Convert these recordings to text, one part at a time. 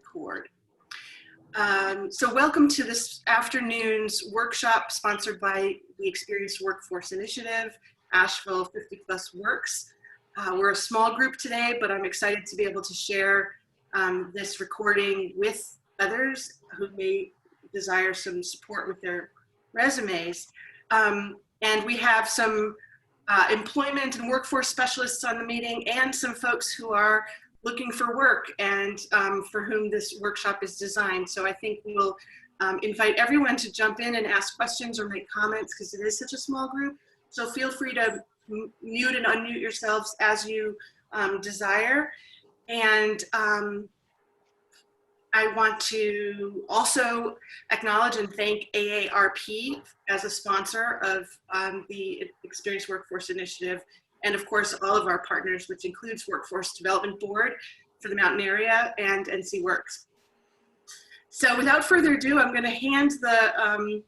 record. So welcome to this afternoon's workshop sponsored by the Experienced Workforce Initiative, Asheville 50 Plus Works. We're a small group today, but I'm excited to be able to share this recording with others who may desire some support with their resumes. And we have some employment and workforce specialists on the meeting and some folks who are looking for work and for whom this workshop is designed. So I think we'll invite everyone to jump in and ask questions or make comments because it is such a small group. So feel free to mute and unmute yourselves as you desire. And I want to also acknowledge and thank AARP as a sponsor of the Experienced Workforce Initiative, and of course all of our partners, which includes Workforce Development Board for the Mountain Area and NC Works. So without further ado, I'm going to hand the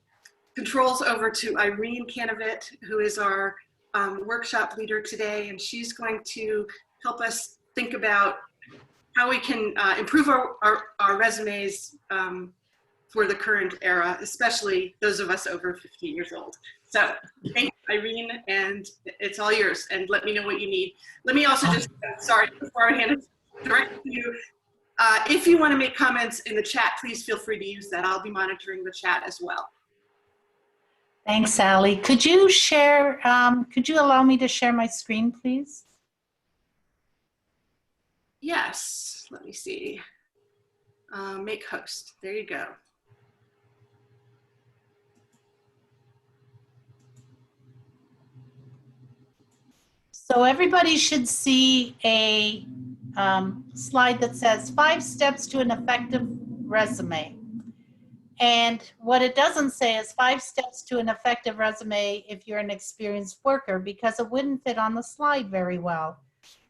controls over to Irene Canavitt, who is our workshop leader today, and she's going to help us think about how we can improve our resumes for the current era, especially those of us over 50 years old. So thank you, Irene, and it's all yours. And let me know what you need. Let me also just, sorry, before I hand it directly to you, if you want to make comments in the chat, please feel free to use that. I'll be monitoring the chat as well. Thanks, Sally. Could you share, could you allow me to share my screen, please? Yes, let me see. Make host, there you go. So everybody should see a slide that says 5 steps to an effective resume. And what it doesn't say is 5 steps to an effective resume if you're an experienced worker, because it wouldn't fit on the slide very well.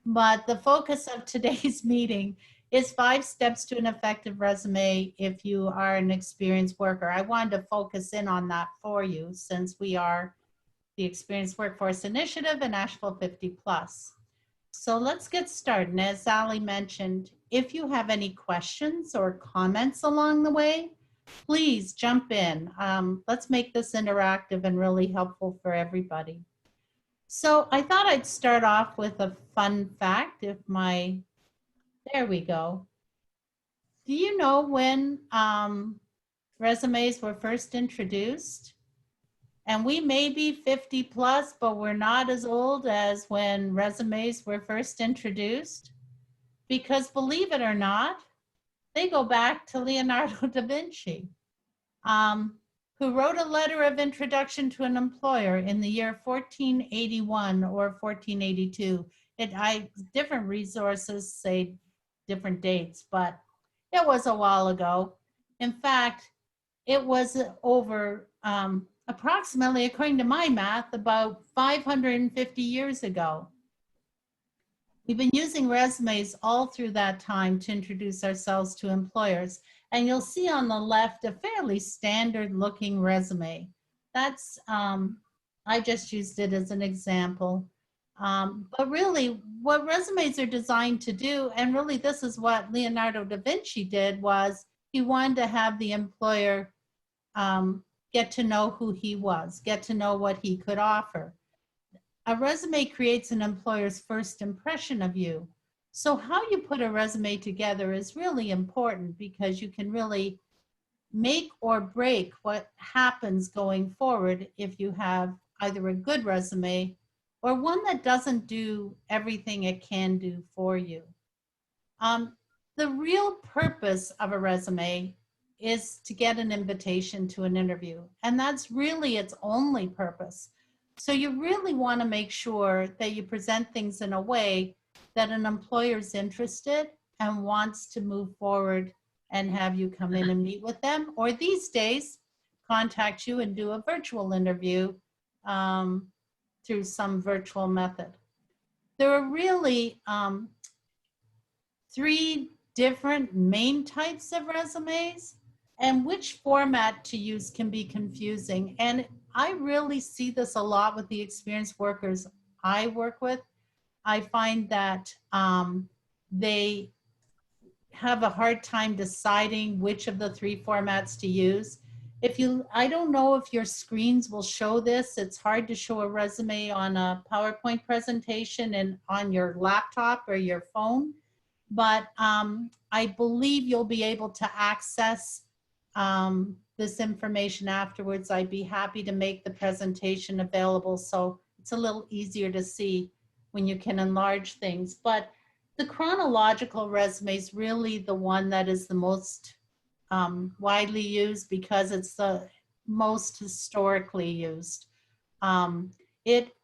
But the focus of today's meeting is 5 steps to an effective resume if you are an experienced worker. I wanted to focus in on that for you since we are the Experienced Workforce Initiative and Asheville 50 Plus. So let's get started. And as Sally mentioned, if you have any questions or comments along the way, please jump in. Let's make this interactive and really helpful for everybody. So I thought I'd start off with a fun fact. There we go. Do you know when resumes were first introduced? And we may be 50 plus, but we're not as old as when resumes were first introduced. Because believe it or not, they go back to Leonardo da Vinci, who wrote a letter of introduction to an employer in the year 1481 or 1482. Different resources say different dates, but it was a while ago. In fact, it was over approximately, according to my math, about 550 years ago. We've been using resumes all through that time to introduce ourselves to employers. And you'll see on the left a fairly standard looking resume. That's, I just used it as an example. But really what resumes are designed to do, and really this is what Leonardo da Vinci did, was he wanted to have the employer get to know who he was, get to know what he could offer. A resume creates an employer's first impression of you. So how you put a resume together is really important because you can really make or break what happens going forward if you have either a good resume or one that doesn't do everything it can do for you. The real purpose of a resume is to get an invitation to an interview, and that's really its only purpose. So you really want to make sure that you present things in a way that an employer is interested and wants to move forward and have you come in and meet with them, or these days, contact you and do a virtual interview through some virtual method. There are really 3 different main types of resumes, and which format to use can be confusing. And I really see this a lot with the experienced workers I work with. I find that they have a hard time deciding which of the three formats to use, I don't know if your screens will show this. It's hard to show a resume on a PowerPoint presentation and on your laptop or your phone, but I believe you'll be able to access this information afterwards. I'd be happy to make the presentation available so it's a little easier to see when you can enlarge things. But the chronological resume is really the one that is the most widely used because it's the most historically used. It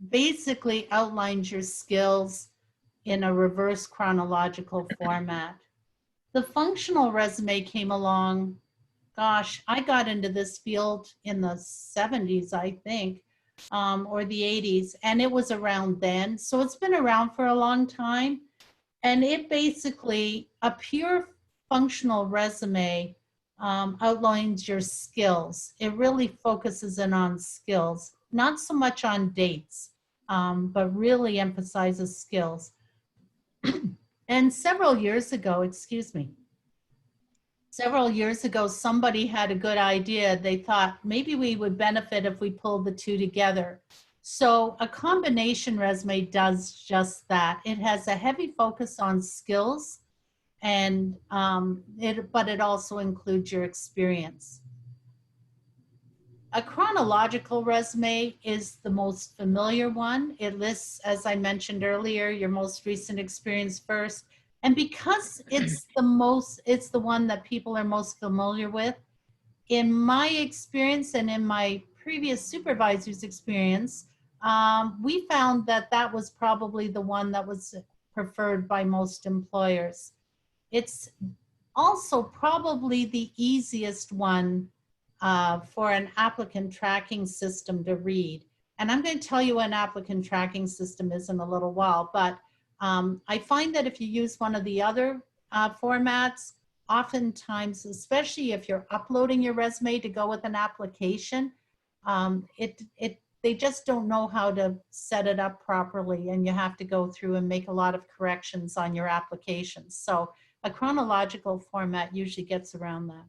basically outlines your skills in a reverse chronological format. The functional resume came along, gosh, I got into this field in the 70s, I think, or the 80s, and it was around then. So it's been around for a long time. And it basically, a pure functional resume outlines your skills. It really focuses in on skills, not so much on dates, but really emphasizes skills. And several years ago, somebody had a good idea. They thought maybe we would benefit if we pulled the two together. So a combination resume does just that. It has a heavy focus on skills, and but it also includes your experience. A chronological resume is the most familiar one. It lists, as I mentioned earlier, your most recent experience first. And because it's the one that people are most familiar with, in my experience and in my previous supervisor's experience, we found that that was probably the one that was preferred by most employers. It's also probably the easiest one for an applicant tracking system to read. And I'm going to tell you what an applicant tracking system is in a little while, but I find that if you use one of the other formats, oftentimes, especially if you're uploading your resume to go with an application, they just don't know how to set it up properly, and you have to go through and make a lot of corrections on your applications. So a chronological format usually gets around that.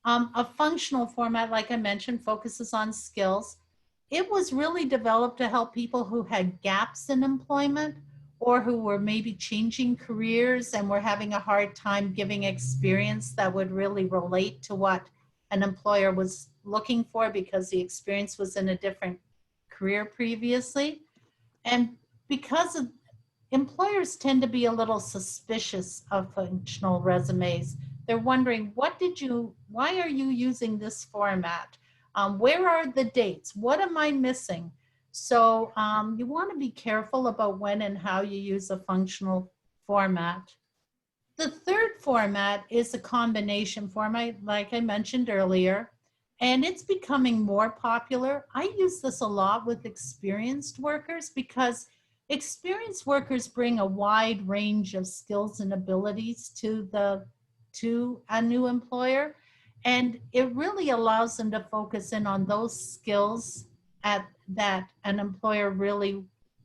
A functional format, like I mentioned, focuses on skills. It was really developed to help people who had gaps in employment or who were maybe changing careers and were having a hard time giving experience that would really relate to what an employer was looking for because the experience was in a different career previously. And because of employers tend to be a little suspicious of functional resumes. They're wondering, why are you using this format? Where are the dates? What am I missing? So you want to be careful about when and how you use a functional format. The third format is a combination format, like I mentioned earlier, and it's becoming more popular. I use this a lot with experienced workers because experienced workers bring a wide range of skills and abilities to a new employer, and it really allows them to focus in on those skills that an employer really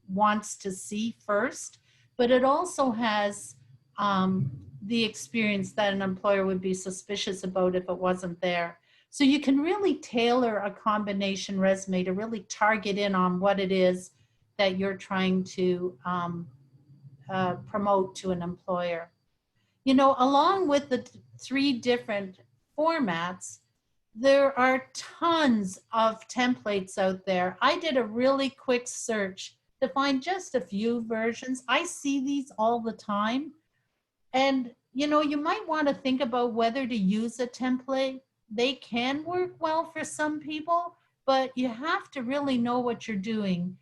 wants to see first, but it also has the experience that an employer would be suspicious about if it wasn't there. So you can really tailor a combination resume to really target in on what it is that you're trying to promote to an employer. You know, along with the three different formats, there are tons of templates out there. I did a really quick search to find just a few versions. I see these all the time. And, you know, you might want to think about whether to use a template. They can work well for some people, but you have to really know what you're doing.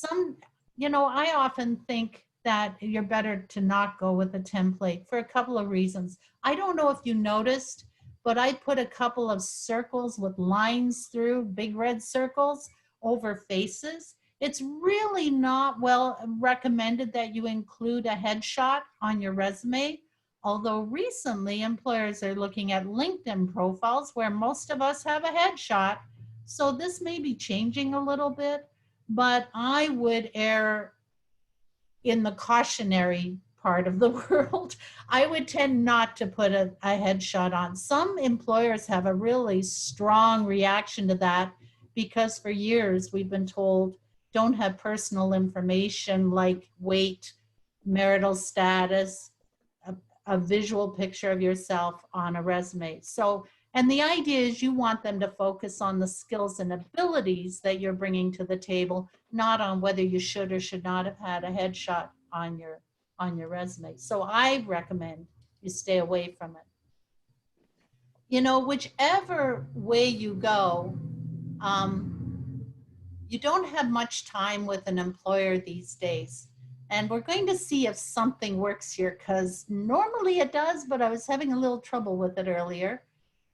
I often think that you're better to not go with a template for a couple of reasons. I don't know if you noticed, but I put a couple of circles with lines through, big red circles over faces. It's really not well recommended that you include a headshot on your resume, although recently employers are looking at LinkedIn profiles where most of us have a headshot. So this may be changing a little bit, but I would err in the cautionary part of the world, I would tend not to put a headshot on. Some employers have a really strong reaction to that because for years we've been told don't have personal information like weight, marital status, a visual picture of yourself on a resume. So, and the idea is you want them to focus on the skills and abilities that you're bringing to the table, not on whether you should or should not have had a headshot on your resume. So I recommend you stay away from it. You know, whichever way you go, you don't have much time with an employer these days. And we're going to see if something works here, because normally it does, but I was having a little trouble with it earlier.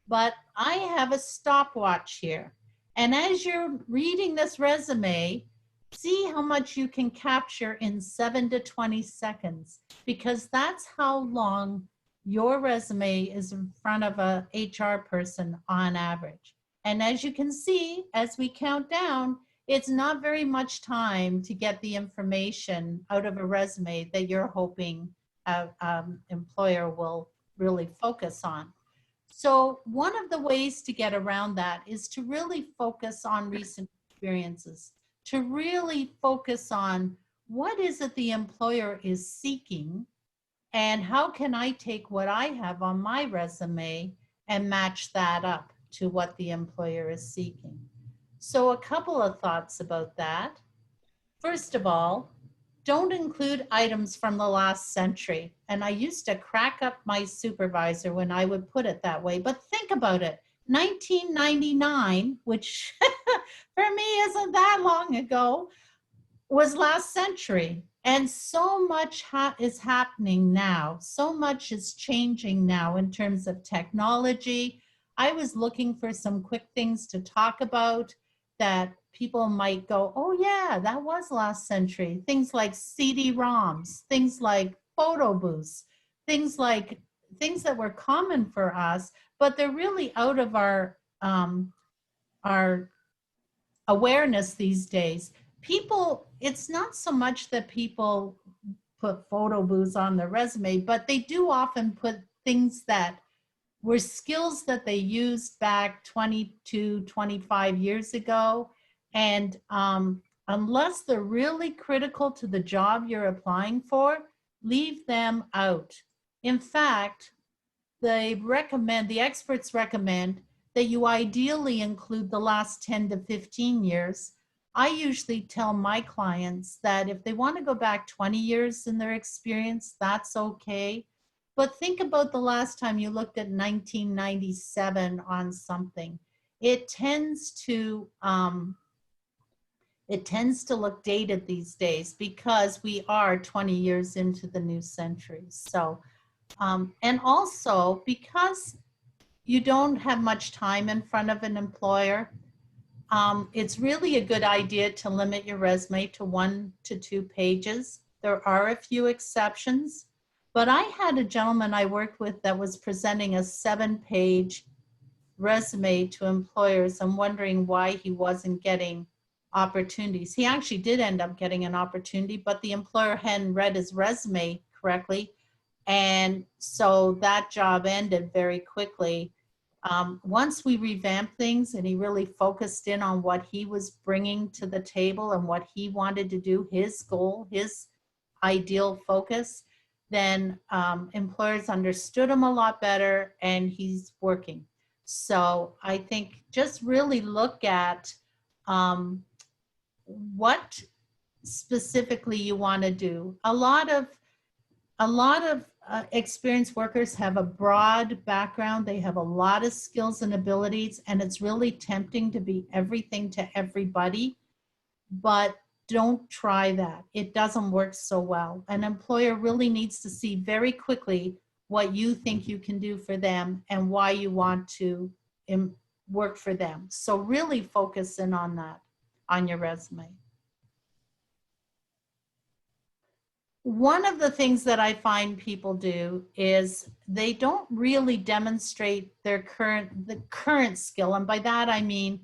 But I have a stopwatch here. And as you're reading this resume, see how much you can capture in 7 to 20 seconds, because that's how long your resume is in front of a HR person on average. And as you can see, as we count down, it's not very much time to get the information out of a resume that you're hoping an employer will really focus on. So one of the ways to get around that is to really focus on recent experiences, to really focus on what is it the employer is seeking and how can I take what I have on my resume and match that up to what the employer is seeking. So a couple of thoughts about that. First of all, don't include items from the last century. And I used to crack up my supervisor when I would put it that way, but think about it. 1999, which for me isn't that long ago, was last century. And so much is happening now. So much is changing now in terms of technology. I was looking for some quick things to talk about that people might go, oh yeah, that was last century. Things like CD-ROMs, things like photo booths, things that were common for us, but they're really out of our awareness these days. People, it's not so much that people put photo booths on their resume, but they do often put things that were skills that they used back 22, 25 years ago. And unless they're really critical to the job you're applying for, leave them out. In fact, the experts recommend that you ideally include the last 10 to 15 years. I usually tell my clients that if they want to go back 20 years in their experience, that's okay. But think about the last time you looked at 1997 on something. It tends to look dated these days because we are 20 years into the new century. So, and also because you don't have much time in front of an employer, it's really a good idea to limit your resume to 1 to 2 pages. There are a few exceptions. But I had a gentleman I worked with that was presenting a 7-page resume to employers. I'm wondering why he wasn't getting opportunities. He actually did end up getting an opportunity, but the employer hadn't read his resume correctly. And so that job ended very quickly. Once we revamped things and he really focused in on what he was bringing to the table and what he wanted to do, his goal, his ideal focus, then employers understood him a lot better and he's working. So I think just really look at what specifically you want to do. A lot of experienced workers have a broad background. They have a lot of skills and abilities, and it's really tempting to be everything to everybody, but don't try that. It doesn't work so well. An employer really needs to see very quickly what you think you can do for them and why you want to work for them. So really focus in on that on your resume. One of the things that I find people do is they don't really demonstrate the current skill. And by that, I mean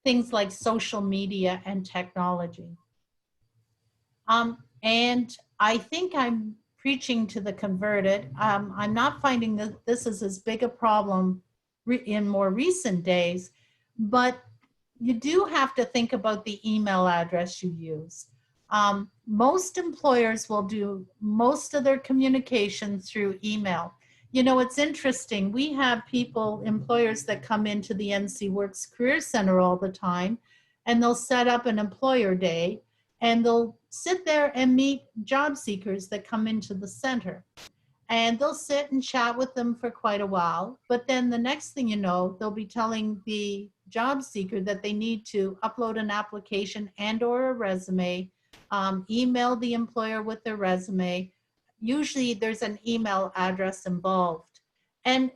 things like social media and technology. And I think I'm preaching to the converted. I'm not finding that this is as big a problem in more recent days, but you do have to think about the email address you use. Most employers will do most of their communication through email. You know, it's interesting. We have employers that come into the NC Works Career Center all the time, and they'll set up an employer day, and they'll sit there and meet job seekers that come into the center. And they'll sit and chat with them for quite a while. But then the next thing you know, they'll be telling the job seeker that they need to upload an application and or a resume, email the employer with their resume. Usually there's an email address involved. And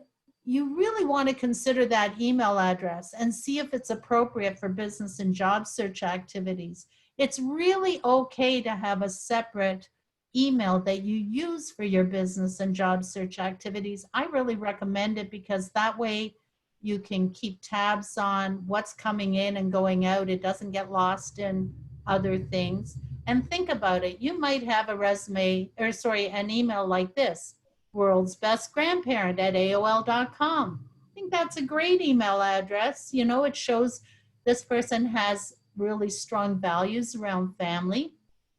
you really want to consider that email address and see if it's appropriate for business and job search activities. It's really okay to have a separate email that you use for your business and job search activities. I really recommend it because that way you can keep tabs on what's coming in and going out. It doesn't get lost in other things. And think about it. You might have an email like this, world's best grandparent at AOL.com. I think that's a great email address. You know, it shows this person has really strong values around family.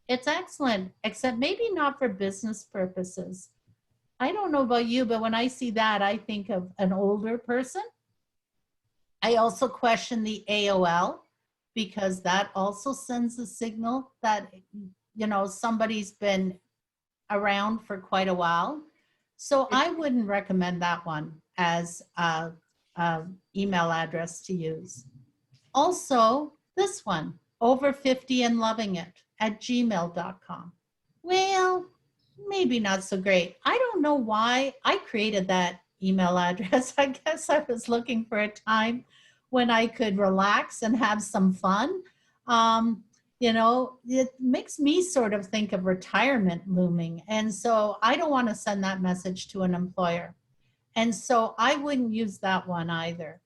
It's excellent, except maybe not for business purposes. I don't know about you, but when I see that, I think of an older person. I also question the AOL because that also sends a signal that, you know, somebody's been around for quite a while. So I wouldn't recommend that one as a email address to use. Also, this one, over 50 and loving it at gmail.com. Well, maybe not so great. I don't know why I created that email address. I guess I was looking for a time when I could relax and have some fun. You know, it makes me sort of think of retirement looming. And so I don't want to send that message to an employer. And so I wouldn't use that one either.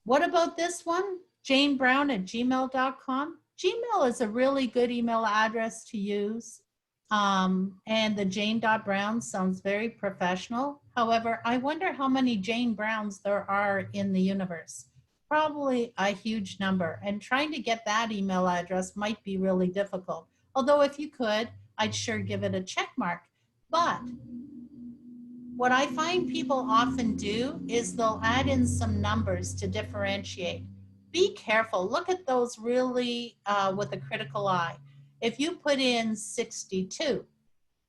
What about this one? janebrown@gmail.com. Gmail is a really good email address to use. And the jane.brown sounds very professional. However, I wonder how many Jane Browns there are in the universe. Probably a huge number. And trying to get that email address might be really difficult. Although if you could, I'd sure give it a check mark. But what I find people often do is they'll add in some numbers to differentiate. Be careful. Look at those really with a critical eye. If you put in 62,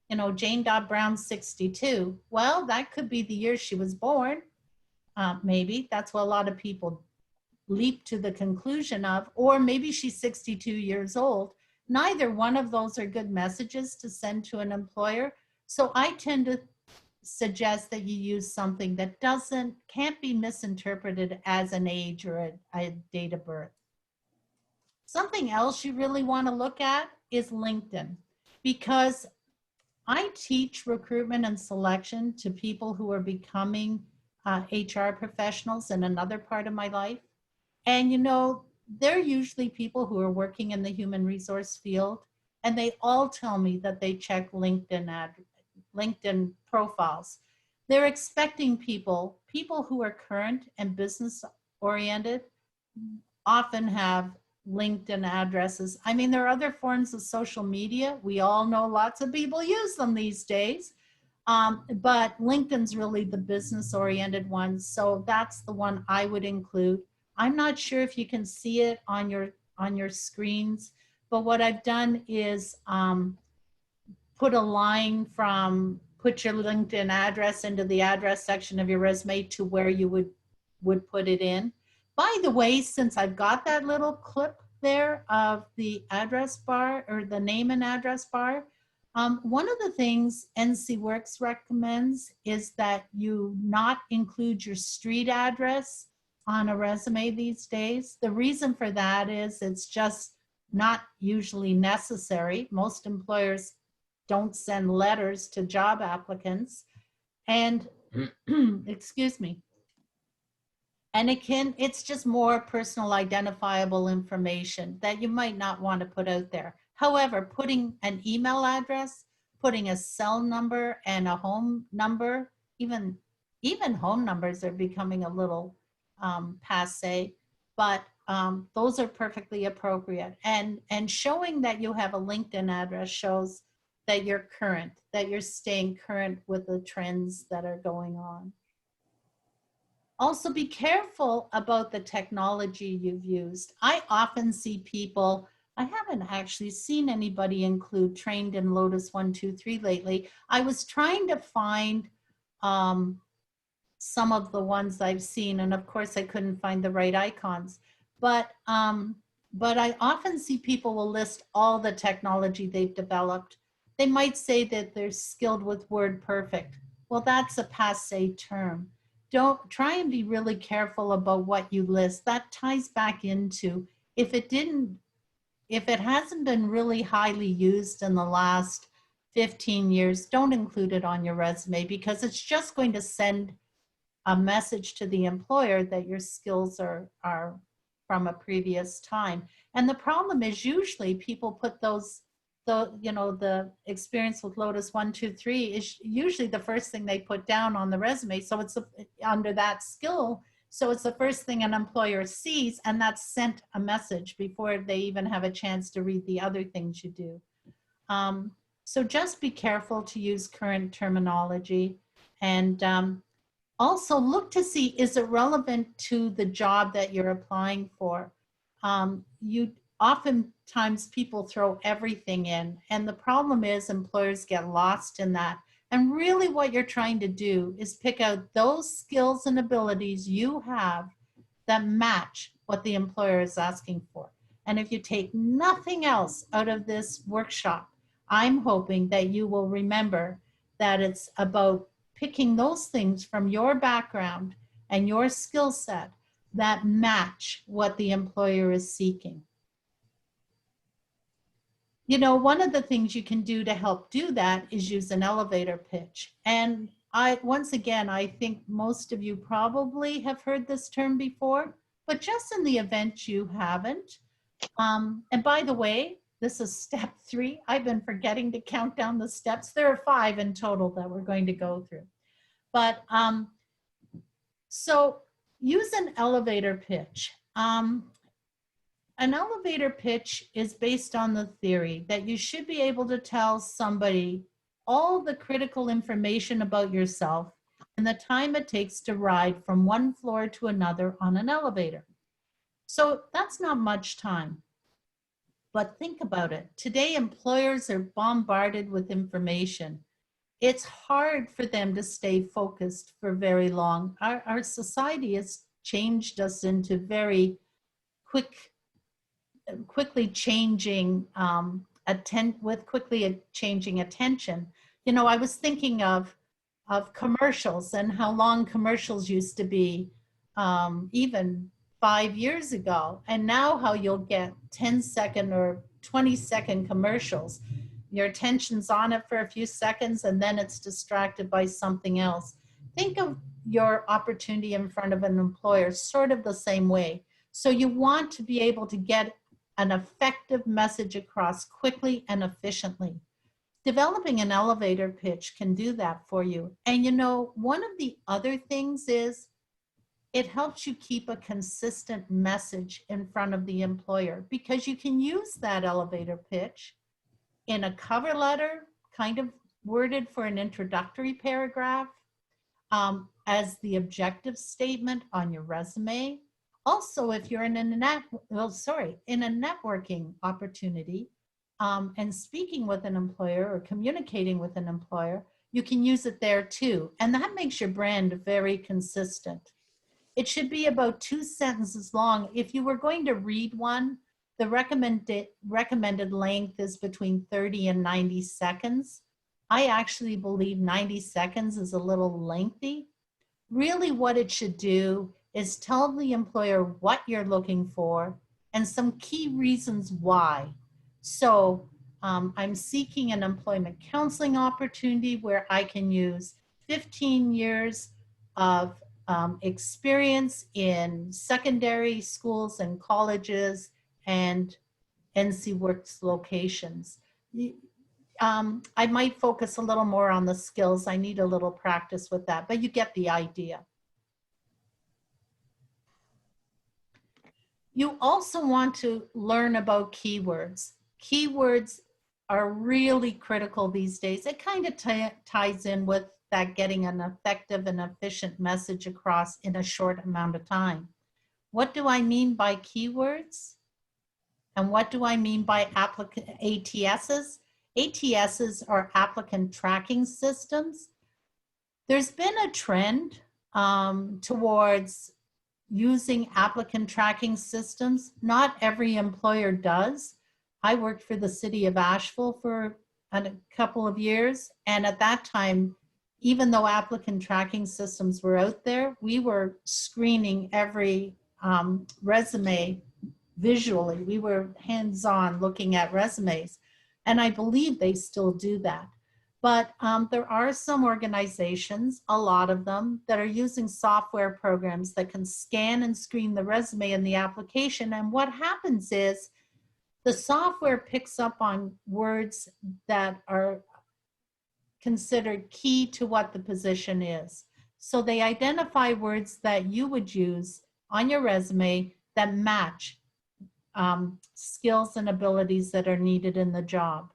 you know, Jane.Brown 62, well, that could be the year she was born. Maybe that's what a lot of people leap to the conclusion of, or maybe she's 62 years old. Neither one of those are good messages to send to an employer. So I tend to suggest that you use something that can't be misinterpreted as an age or a date of birth. Something else you really want to look at is LinkedIn, because I teach recruitment and selection to people who are becoming HR professionals in another part of my life. And, you know, they're usually people who are working in the human resource field, and they all tell me that they check LinkedIn profiles. They're expecting people who are current and business oriented often have LinkedIn addresses. I mean, there are other forms of social media. We all know lots of people use them these days. But LinkedIn's really the business oriented one. So that's the one I would include. I'm not sure if you can see it on your screens, but what I've done is put a line from put your LinkedIn address into the address section of your resume to where you would put it in. By the way, since I've got that little clip there of the address bar or the name and address bar, one of the things NC Works recommends is that you not include your street address on a resume these days. The reason for that is it's just not usually necessary. Most employers don't send letters to job applicants. And excuse me. And it's just more personal identifiable information that you might not want to put out there. However, putting an email address, putting a cell number and a home number. Even home numbers are becoming a little passe, but those are perfectly appropriate. And showing that you have a LinkedIn address shows that you're current, that you're staying current with the trends that are going on. Also, be careful about the technology you've used. I often see people, I haven't actually seen anybody include trained in Lotus 123 lately. I was trying to find some of the ones I've seen, and of course I couldn't find the right icons. But I often see people will list all the technology they've developed. They might say that they're skilled with WordPerfect. Well, that's a passé term. Don't try and be really careful about what you list. That ties back into if it hasn't been really highly used in the last 15 years, don't include it on your resume, because it's just going to send a message to the employer that your skills are from a previous time. And the problem is usually people put the experience with Lotus 123 is usually the first thing they put down on the resume. So it's under that skill. So it's the first thing an employer sees, and that's sent a message before they even have a chance to read the other things you do. So just be careful to use current terminology, and also look to see, is it relevant to the job that you're applying for? Oftentimes people throw everything in, and the problem is employers get lost in that. And really what you're trying to do is pick out those skills and abilities you have that match what the employer is asking for. And if you take nothing else out of this workshop, I'm hoping that you will remember that it's about picking those things from your background and your skill set that match what the employer is seeking. You know, one of the things you can do to help do that is use an elevator pitch. And once again, I think most of you probably have heard this term before, but just in the event you haven't, and by the way, this is step 3. I've been forgetting to count down the steps. There are 5 in total that we're going to go through. But so use an elevator pitch. An elevator pitch is based on the theory that you should be able to tell somebody all the critical information about yourself and the time it takes to ride from one floor to another on an elevator. So that's not much time. But think about it. Today, employers are bombarded with information. It's hard for them to stay focused for very long. Our society has changed us into very quickly changing quickly changing attention. You know, I was thinking of commercials and how long commercials used to be, even 5 years ago, and now how you'll get 10-second or 20-second commercials. Your attention's on it for a few seconds and then it's distracted by something else. Think of your opportunity in front of an employer sort of the same way. So you want to be able to get an effective message across quickly and efficiently. Developing an elevator pitch can do that for you. And you know, one of the other things is it helps you keep a consistent message in front of the employer, because you can use that elevator pitch in a cover letter, kind of worded for an introductory paragraph, as the objective statement on your resume. Also, if you're in a networking opportunity and speaking with an employer or communicating with an employer, you can use it there too. And that makes your brand very consistent. It should be about 2 sentences long. If you were going to read one, the recommended length is between 30 and 90 seconds. I actually believe 90 seconds is a little lengthy. Really what it should do is tell the employer what you're looking for and some key reasons why. So I'm seeking an employment counseling opportunity where I can use 15 years of experience in secondary schools and colleges and NC Works locations. I might focus a little more on the skills. I need a little practice with that, but you get the idea. You also want to learn about keywords. Keywords are really critical these days. It kind of ties in with that getting an effective and efficient message across in a short amount of time. What do I mean by keywords? And what do I mean by ATSs? ATSs are applicant tracking systems. There's been a trend towards using applicant tracking systems. Not every employer does. I worked for the city of Asheville for a couple of years, and at that time, even though applicant tracking systems were out there, we were screening every resume visually. We were hands-on looking at resumes, and I believe they still do that. But there are some organizations, a lot of them, that are using software programs that can scan and screen the resume in the application. And what happens is the software picks up on words that are considered key to what the position is. So they identify words that you would use on your resume that match skills and abilities that are needed in the job.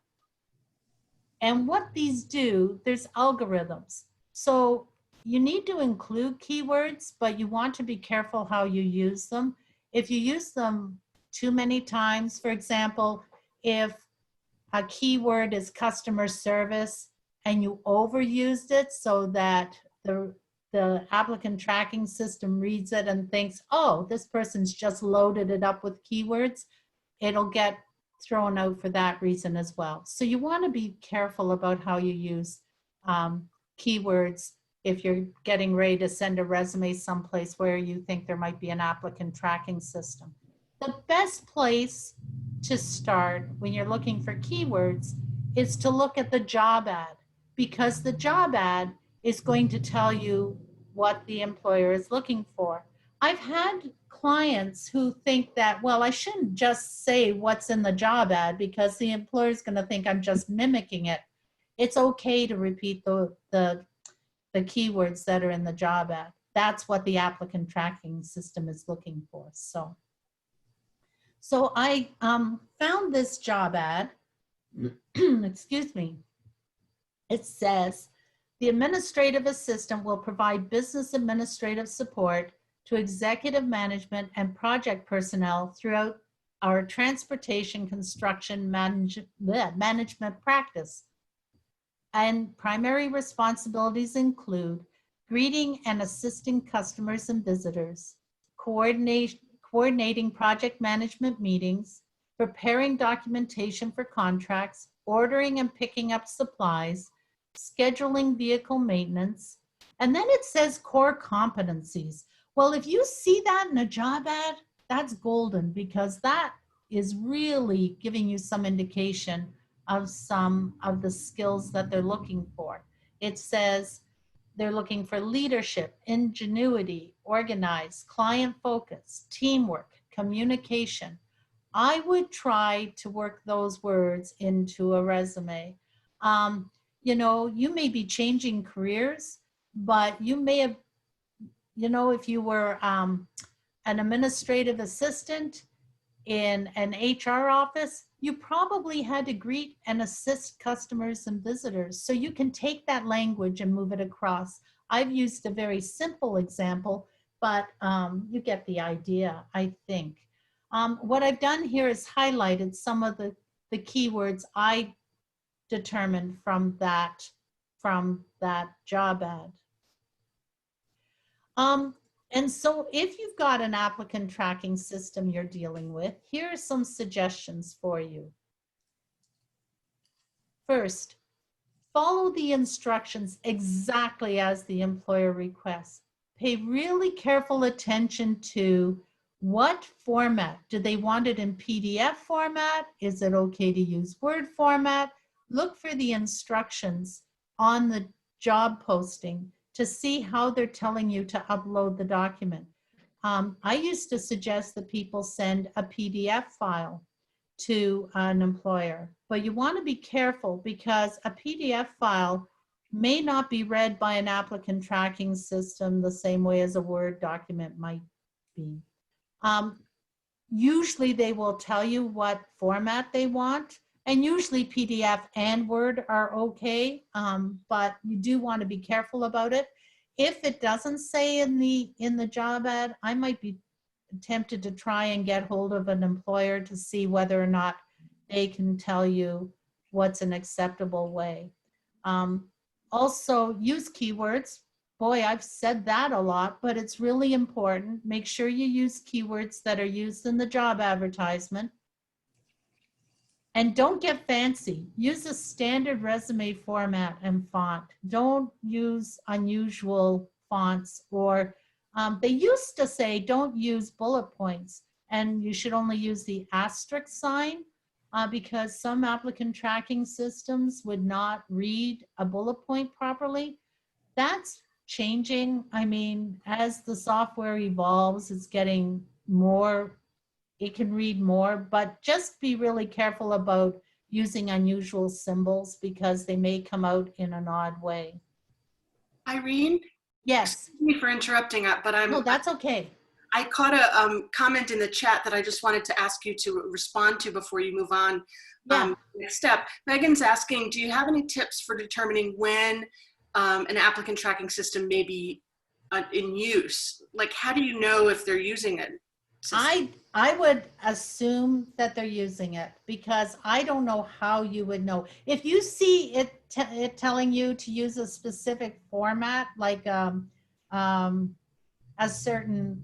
And what these do, there's algorithms. So you need to include keywords, but you want to be careful how you use them. If you use them too many times, for example, if a keyword is customer service and you overused it so that the applicant tracking system reads it and thinks, oh, this person's just loaded it up with keywords, it'll get thrown out for that reason as well. So you want to be careful about how you use keywords if you're getting ready to send a resume someplace where you think there might be an applicant tracking system. The best place to start when you're looking for keywords is to look at the job ad, because the job ad is going to tell you what the employer is looking for. I've had clients who think that, well, I shouldn't just say what's in the job ad because the employer is going to think I'm just mimicking it. It's okay to repeat the keywords that are in the job ad. That's what the applicant tracking system is looking for. So I found this job ad. Excuse me. It says, the administrative assistant will provide business administrative support to executive management and project personnel throughout our transportation construction management practice. And primary responsibilities include greeting and assisting customers and visitors, coordinating project management meetings, preparing documentation for contracts, ordering and picking up supplies, scheduling vehicle maintenance. And then it says core competencies. Well, if you see that in a job ad, that's golden, because that is really giving you some indication of some of the skills that they're looking for. It says they're looking for leadership, ingenuity, organized, client focus, teamwork, communication. I would try to work those words into a resume. You know, you may be changing careers, but you may have, you know, if you were an administrative assistant in an HR office, you probably had to greet and assist customers and visitors. So you can take that language and move it across. I've used a very simple example, but you get the idea, I think. What I've done here is highlighted some of the keywords I determined from that job ad. And so if you've got an applicant tracking system you're dealing with, here are some suggestions for you. First, follow the instructions exactly as the employer requests. Pay really careful attention to what format. Do they want it in PDF format? Is it okay to use Word format? Look for the instructions on the job posting to see how they're telling you to upload the document. I used to suggest that people send a PDF file. to an employer. But you want to be careful because a PDF file may not be read by an applicant tracking system the same way as a Word document might be. Usually they will tell you what format they want, and usually PDF and Word are okay, but you do want to be careful about it. If it doesn't say in the job ad, I might be tempted to try and get hold of an employer to see whether or not they can tell you what's an acceptable way. Also, use keywords. Boy, I've said that a lot, but it's really important. Make sure you use keywords that are used in the job advertisement. And don't get fancy. Use a standard resume format and font. Don't use unusual fonts, or they used to say don't use bullet points, and you should only use the asterisk sign because some applicant tracking systems would not read a bullet point properly. That's changing. I mean, as the software evolves, it's getting more, it can read more, but just be really careful about using unusual symbols because they may come out in an odd way. Irene, Yes. excuse me for interrupting, but No, that's okay. I caught a comment in the chat that I just wanted to ask you to respond to before you move on. Yeah. Next step. Megan's asking, do you have any tips for determining when an applicant tracking system may be in use? Like, how do you know if they're using it? I would assume that they're using it because I don't know how you would know. If you see it telling you to use a specific format, like a certain,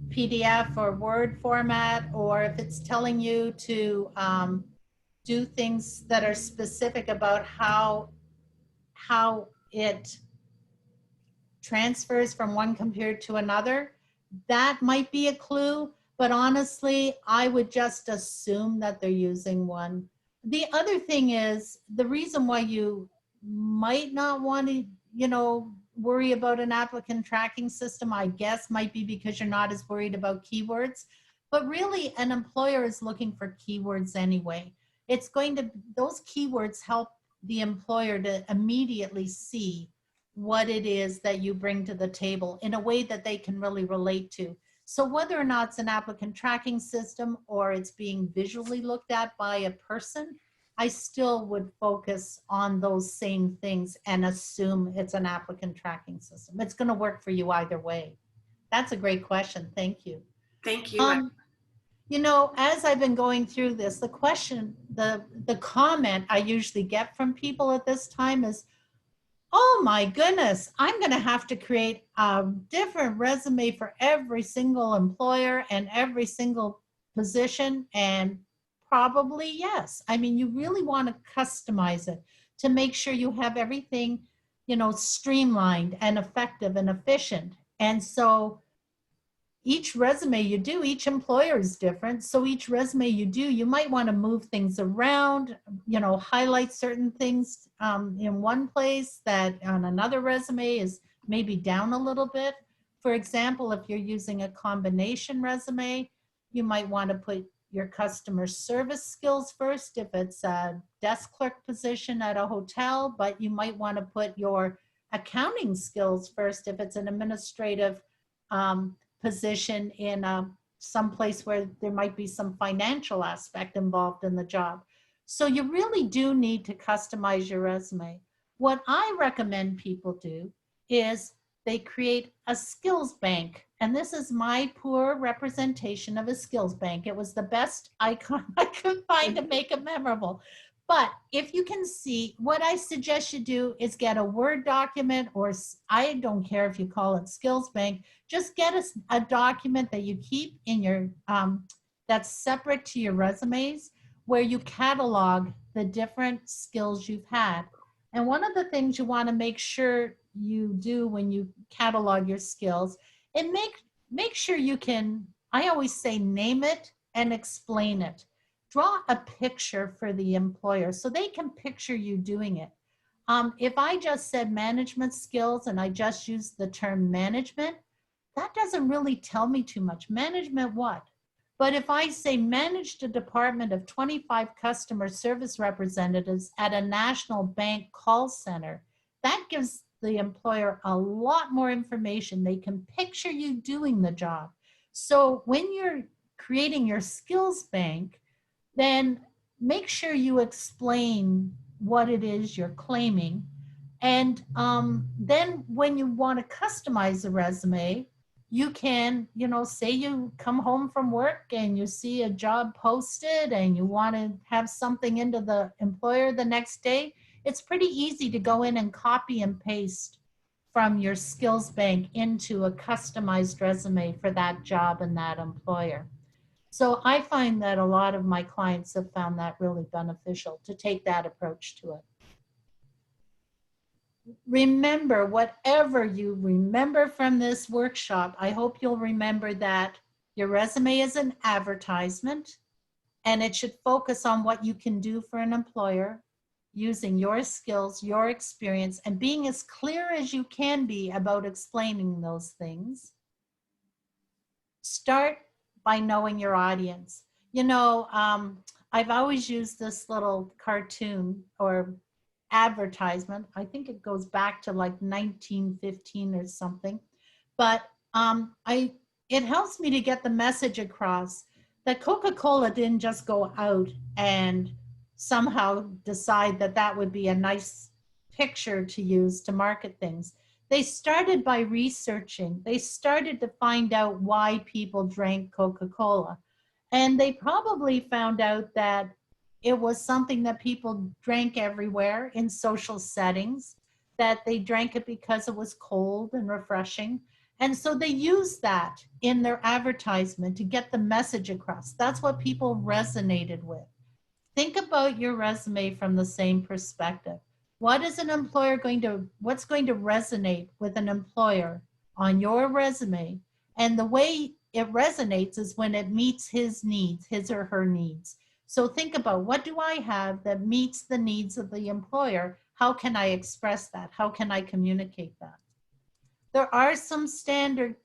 PDF or Word format, or if it's telling you to do things that are specific about how it transfers from one computer to another, that might be a clue. But honestly, I would just assume that they're using one. The other thing is, the reason why you might not want to, worry about an applicant tracking system, I guess, might be because you're not as worried about keywords. But really, an employer is looking for keywords anyway. Those keywords help the employer to immediately see what it is that you bring to the table in a way that they can really relate to. So whether or not it's an applicant tracking system or it's being visually looked at by a person, I still would focus on those same things and assume it's an applicant tracking system. It's going to work for you either way. That's a great question. Thank you. Thank you. As I've been going through this, the question, the comment I usually get from people at this time is, oh my goodness, I'm going to have to create a different resume for every single employer and every single position. And probably yes. I mean, you really want to customize it to make sure you have everything, streamlined and effective and efficient. And so each resume you do, each employer is different. So each resume you do, you might want to move things around, highlight certain things in one place that on another resume is maybe down a little bit. For example, if you're using a combination resume, you might want to put your customer service skills first if it's a desk clerk position at a hotel, but you might want to put your accounting skills first if it's an administrative position in some place where there might be some financial aspect involved in the job. So you really do need to customize your resume. What I recommend people do is they create a skills bank. And this is my poor representation of a skills bank. It was the best icon I could find to make it memorable. But if you can see, what I suggest you do is get a Word document, or I don't care if you call it skills bank, just get a document that you keep in your, that's separate to your resumes, where you catalog the different skills you've had. And one of the things you want to make sure you do when you catalog your skills, and make sure you can, I always say, name it and explain it. Draw a picture for the employer so they can picture you doing it. If I just said management skills and I just used the term management, that doesn't really tell me too much. Management what? But if I say managed a department of 25 customer service representatives at a national bank call center, that gives the employer a lot more information. They can picture you doing the job. So when you're creating your skills bank, then make sure you explain what it is you're claiming. And then when you want to customize a resume, you can, say you come home from work and you see a job posted and you want to have something into the employer the next day. It's pretty easy to go in and copy and paste from your skills bank into a customized resume for that job and that employer. So I find that a lot of my clients have found that really beneficial to take that approach to it. Remember, whatever you remember from this workshop, I hope you'll remember that your resume is an advertisement and it should focus on what you can do for an employer using your skills, your experience, and being as clear as you can be about explaining those things. Start by knowing your audience. I've always used this little cartoon or advertisement. I think it goes back to like 1915 or something, but it helps me to get the message across that Coca-Cola didn't just go out and somehow decide that that would be a nice picture to use to market things. They started by researching. They started to find out why people drank Coca-Cola. And they probably found out that it was something that people drank everywhere in social settings, that they drank it because it was cold and refreshing. And so they used that in their advertisement to get the message across. That's what people resonated with. Think about your resume from the same perspective. What is an employer what's going to resonate with an employer on your resume? And the way it resonates is when it meets his needs, his or her needs. So think about, what do I have that meets the needs of the employer? How can I express that? How can I communicate that? There are some standard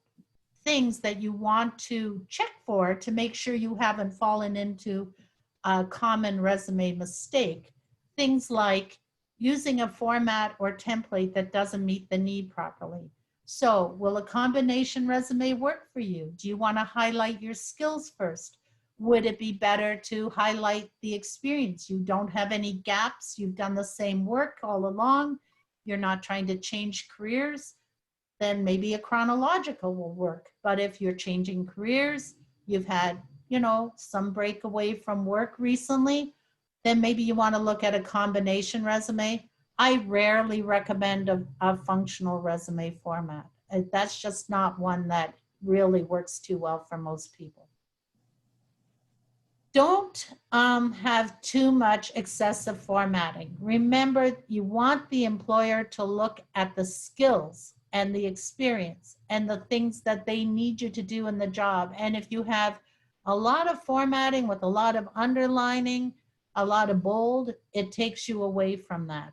things that you want to check for to make sure you haven't fallen into a common resume mistake. Things like using a format or template that doesn't meet the need properly. So will a combination resume work for you? Do you want to highlight your skills first? Would it be better to highlight the experience? You don't have any gaps. You've done the same work all along. You're not trying to change careers. Then maybe a chronological will work. But if you're changing careers, you've had, some break away from work recently, then maybe you want to look at a combination resume. I rarely recommend a functional resume format. That's just not one that really works too well for most people. Don't have too much excessive formatting. Remember, you want the employer to look at the skills and the experience and the things that they need you to do in the job. And if you have a lot of formatting with a lot of underlining, a lot of bold, it takes you away from that.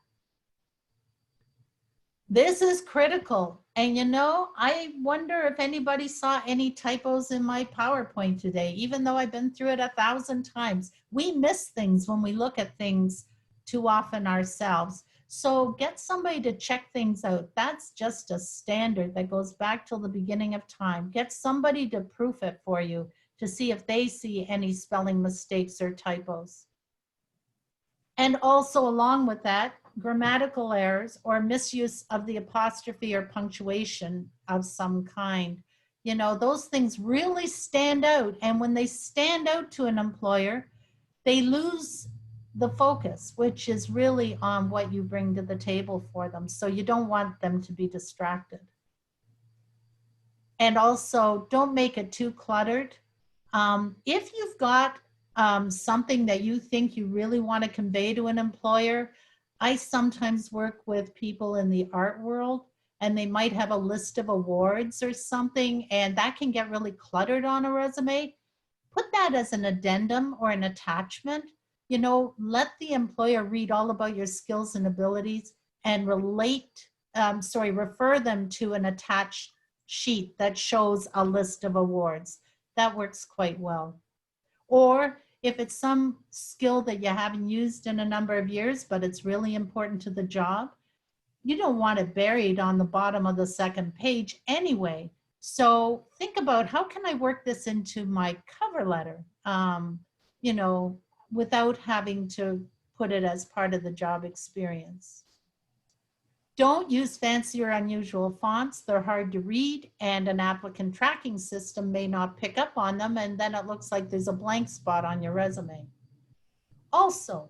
This is critical. And I wonder if anybody saw any typos in my PowerPoint today, even though I've been through it 1,000 times. We miss things when we look at things too often ourselves. So get somebody to check things out. That's just a standard that goes back till the beginning of time. Get somebody to proof it for you to see if they see any spelling mistakes or typos. And also along with that, grammatical errors or misuse of the apostrophe or punctuation of some kind. Those things really stand out. And when they stand out to an employer, they lose the focus, which is really on what you bring to the table for them. So you don't want them to be distracted. And also, don't make it too cluttered. If you've got something that you think you really want to convey to an employer, I sometimes work with people in the art world, and they might have a list of awards or something, and that can get really cluttered on a resume. Put that as an addendum or an attachment. Let the employer read all about your skills and abilities and refer them to an attached sheet that shows a list of awards. That works quite well. Or if it's some skill that you haven't used in a number of years, but it's really important to the job, you don't want it buried on the bottom of the second page anyway. So think about, how can I work this into my cover letter, you know, without having to put it as part of the job experience. Don't use fancy or unusual fonts. They're hard to read, and an applicant tracking system may not pick up on them, and then it looks like there's a blank spot on your resume. Also,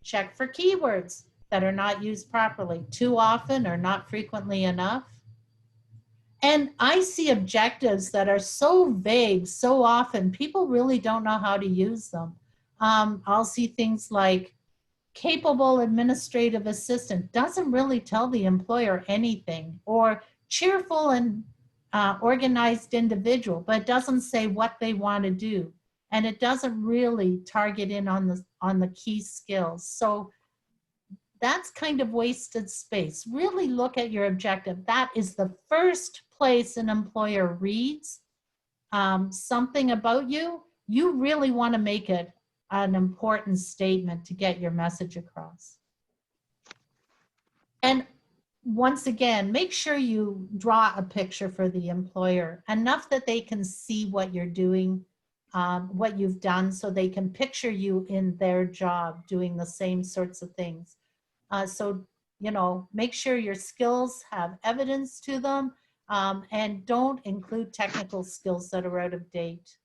check for keywords that are not used properly, too often or not frequently enough. And I see objectives that are so vague so often, people really don't know how to use them. I'll see things like capable administrative assistant, doesn't really tell the employer anything, or cheerful and organized individual, but it doesn't say what they want to do. And it doesn't really target in on the key skills. So that's kind of wasted space. Really look at your objective. That is the first place an employer reads something about you. You really want to make it an important statement to get your message across. And once again, make sure you draw a picture for the employer, enough that they can see what you're doing, what you've done, so they can picture you in their job doing the same sorts of things. So, you know, make sure your skills have evidence to them, and don't include technical skills that are out of date.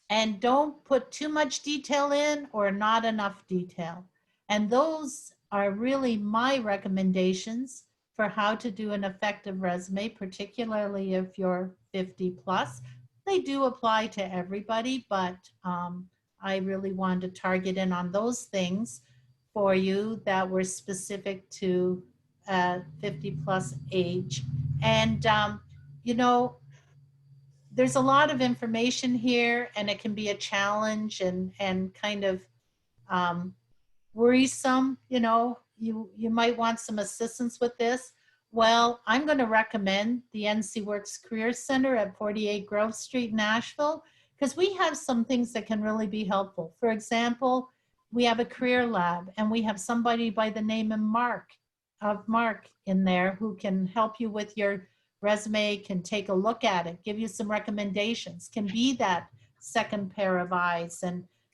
And don't put too much detail in or not enough detail. And those are really my recommendations for how to do an effective resume, particularly if you're 50 plus. They do apply to everybody, but I really wanted to target in on those things for you that were specific to 50 plus age. And, you know, there's a lot of information here, and it can be a challenge and kind of worrisome. You know, you might want some assistance with this. Well, I'm going to recommend the NC Works Career Center at 48 Grove Street in Asheville, because we have some things that can really be helpful. For example, we have a career lab, and we have somebody by the name of Mark in there who can help you with your resume, can take a look at it, give you some recommendations, can be that second pair of eyes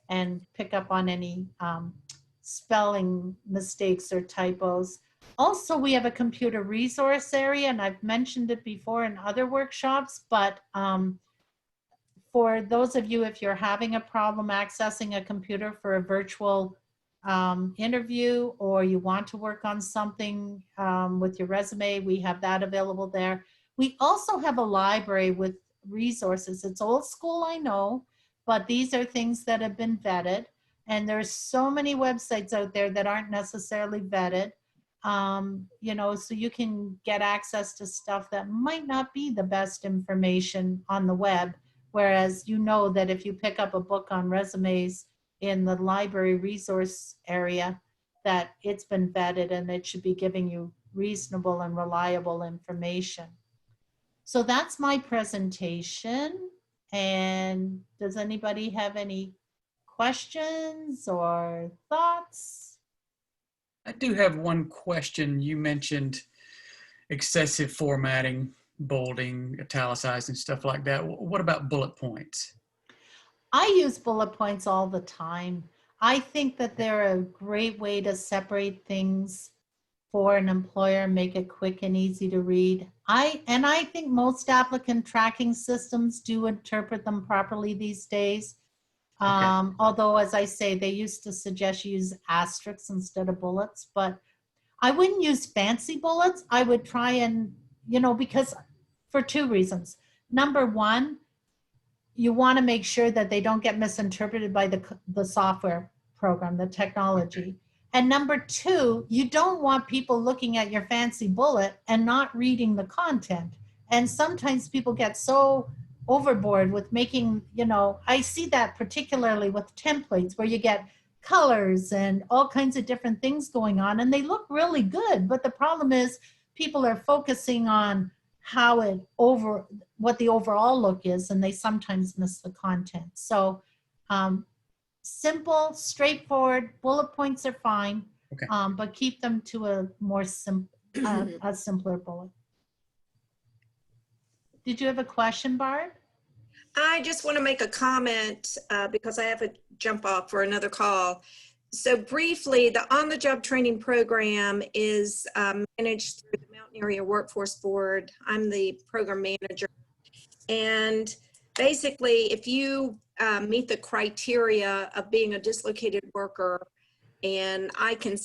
and pick up on any spelling mistakes or typos. Also, we have a computer resource area, and I've mentioned it before in other workshops, but for those of you, if you're having a problem accessing a computer for a virtual interview, or you want to work on something with your resume, we have that available there. We also have a library with resources. It's old school, I know, but these are things that have been vetted. And there's so many websites out there that aren't necessarily vetted, you know, so you can get access to stuff that might not be the best information on the web. Whereas you know that if you pick up a book on resumes in the library resource area, that it's been vetted and it should be giving you reasonable and reliable information. So that's my presentation. And does anybody have any questions or thoughts? I do have one question. You mentioned excessive formatting, bolding, italicizing, stuff like that. What about bullet points? I use bullet points all the time. I think that they're a great way to separate things for an employer, make it quick and easy to read. I think most applicant tracking systems do interpret them properly these days. Okay. Although, as I say, they used to suggest you use asterisks instead of bullets, but I wouldn't use fancy bullets. I would try and, you know, because for two reasons. Number one, you want to make sure that they don't get misinterpreted by the software program, the technology. Okay. And number two, you don't want people looking at your fancy bullet and not reading the content. And sometimes people get so overboard with making, you know, I see that particularly with templates where you get colors and all kinds of different things going on, and they look really good. But the problem is people are focusing on what the overall look is, and they sometimes miss the content. So simple, straightforward, bullet points are fine, Okay. but keep them to a simpler bullet. Did you have a question, Barb? I just want to make a comment because I have to jump off for another call. So briefly, the on-the-job training program is managed through the Mountain Area Workforce Board. I'm the program manager. And basically, if you meet the criteria of being a dislocated worker, and I can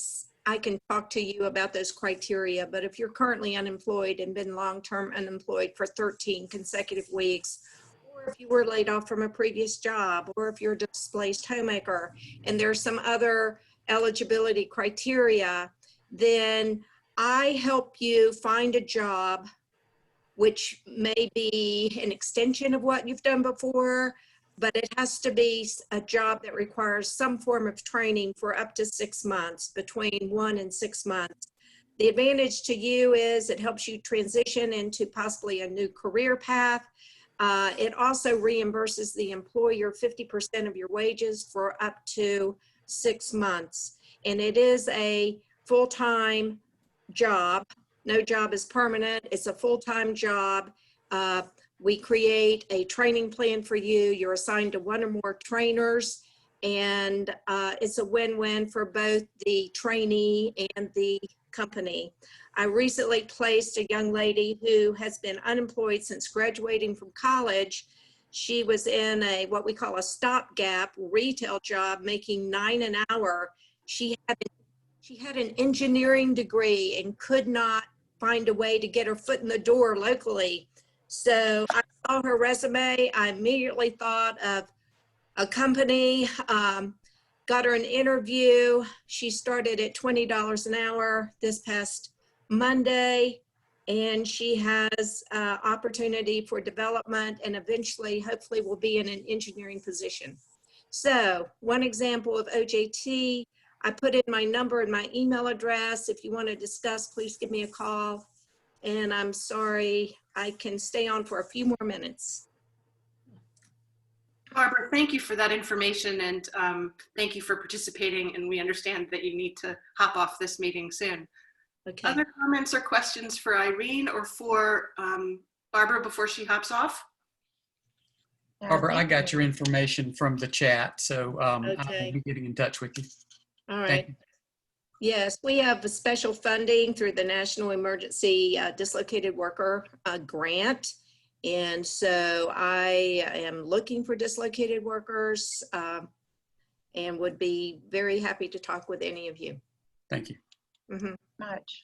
talk to you about those criteria, but if you're currently unemployed and been long-term unemployed for 13 consecutive weeks, or if you were laid off from a previous job, or if you're a displaced homemaker, and there's some other eligibility criteria, then I help you find a job which may be an extension of what you've done before, but it has to be a job that requires some form of training for up to 6 months, between 1 and 6 months. The advantage to you is it helps you transition into possibly a new career path. It also reimburses the employer 50% of your wages for up to 6 months. And it is a full-time job. No job is permanent. It's a full-time job. We create a training plan for you. You're assigned to 1 or more trainers, and it's a win-win for both the trainee and the company. I recently placed a young lady who has been unemployed since graduating from college. She was in what we call a stopgap retail job, making $9 an hour. She had an engineering degree and could not find a way to get her foot in the door locally. So I saw her resume. I immediately thought of a company, got her an interview. She started at $20 an hour this past Monday, and she has opportunity for development and eventually, hopefully, will be in an engineering position. So one example of OJT, I put in my number and my email address. If you want to discuss, please give me a call. And I'm sorry, I can stay on for a few more minutes. Barbara, thank you for that information, and thank you for participating, and we understand that you need to hop off this meeting soon. Okay. Other comments or questions for Irene or for Barbara before she hops off? Barbara, I got your information from the chat, so I Okay. will be getting in touch with you. All Thank right. you. Yes, we have a special funding through the National Emergency Dislocated Worker Grant. And so I am looking for dislocated workers and would be very happy to talk with any of you. Thank you. Mm-hmm. Much.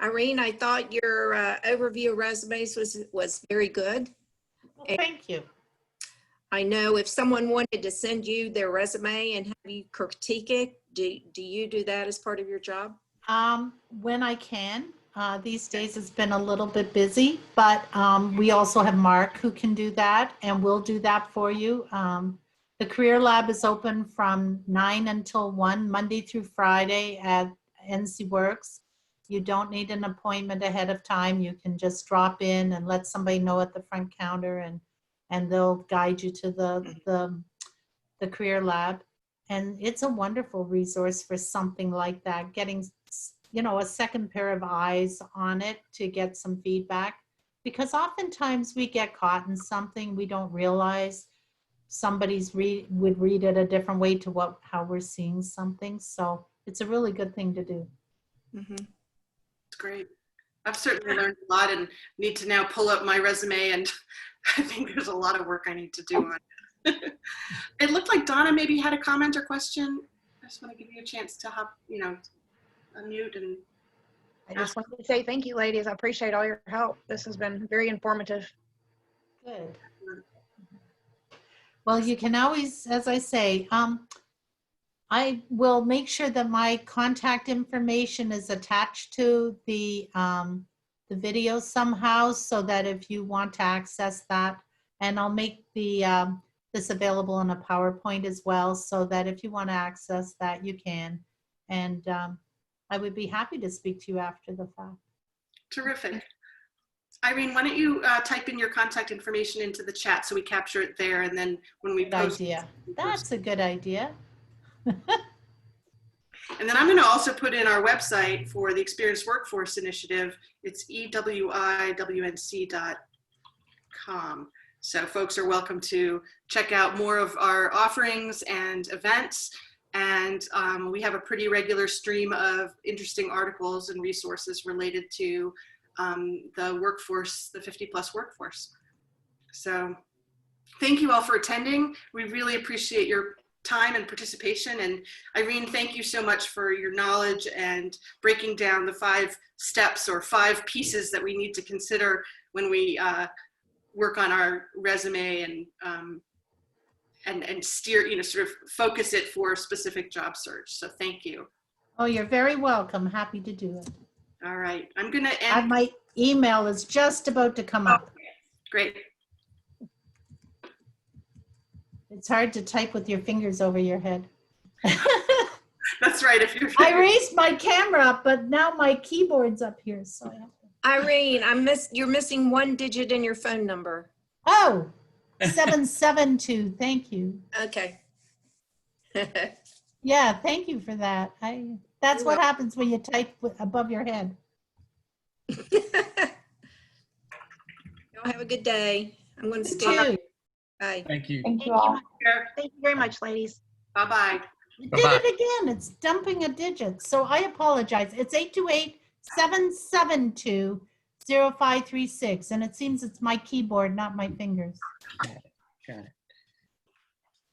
Irene, I thought your overview of resumes was very good. Well, thank you. I know if someone wanted to send you their resume and have you critique it, do you do that as part of your job? When I can. These days it's been a little bit busy, but we also have Mark who can do that, and we'll do that for you. The Career Lab is open from 9 until 1, Monday through Friday at NC Works. You don't need an appointment ahead of time. You can just drop in and let somebody know at the front counter, and they'll guide you to the Career Lab. And it's a wonderful resource for something like that, getting a second pair of eyes on it to get some feedback, because oftentimes we get caught in something we don't realize somebody's would read it a different way to how we're seeing something. So it's a really good thing to do. Mm-hmm. It's great. I've certainly learned a lot and need to now pull up my resume, and I think there's a lot of work I need to do on it. It looked like Donna maybe had a comment or question. I just want to give you a chance to unmute and I just wanted to say thank you, ladies. I appreciate all your help. This has been very informative. Good. Well, you can always, as I say, I will make sure that my contact information is attached to the video somehow, so that if you want to access that, and I'll make this available in a PowerPoint as well, so that if you want to access that, you can. And I would be happy to speak to you after the fact. Terrific. Irene, why don't you type in your contact information into the chat so we capture it there, and then when we Good post idea. That's a good idea. And then I'm going to also put in our website for the Experienced Workforce Initiative. It's ewiwnc.com. So folks are welcome to check out more of our offerings and events. And we have a pretty regular stream of interesting articles and resources related to the workforce, the 50+ workforce. So thank you all for attending. We really appreciate your time and participation. And Irene, thank you so much for your knowledge and breaking down the 5 steps or 5 pieces that we need to consider when we work on our resume and steer, sort of focus it for a specific job search. So thank you. Oh, you're very welcome. Happy to do it. All right, I'm gonna end. My email is just about to come up. Great. It's hard to type with your fingers over your head. That's right. If you're I raised my camera up, but now my keyboard's up here. So I have to... Irene, you're missing 1 digit in your phone number. Oh, 772. Thank you. Okay. Yeah, thank you for that. That's what happens when you type above your head. Y'all have a good day. I'm going to You stay. too. Bye. Thank you. Thank you all. here. Thank you very much, ladies. Bye-bye. It Bye-bye. did it again. It's dumping a digit. So I apologize. It's 828-772-0536. And it seems it's my keyboard, not my fingers. Got it.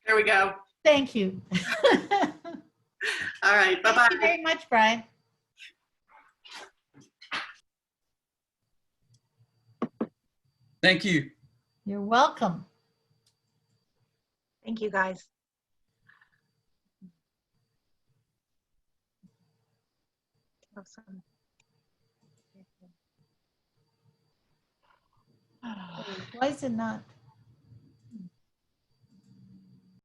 There we go. Thank you. All right. Bye-bye. Thank you very much, Brian. Thank you. You're welcome. Thank you, guys. Awesome. Why is it not?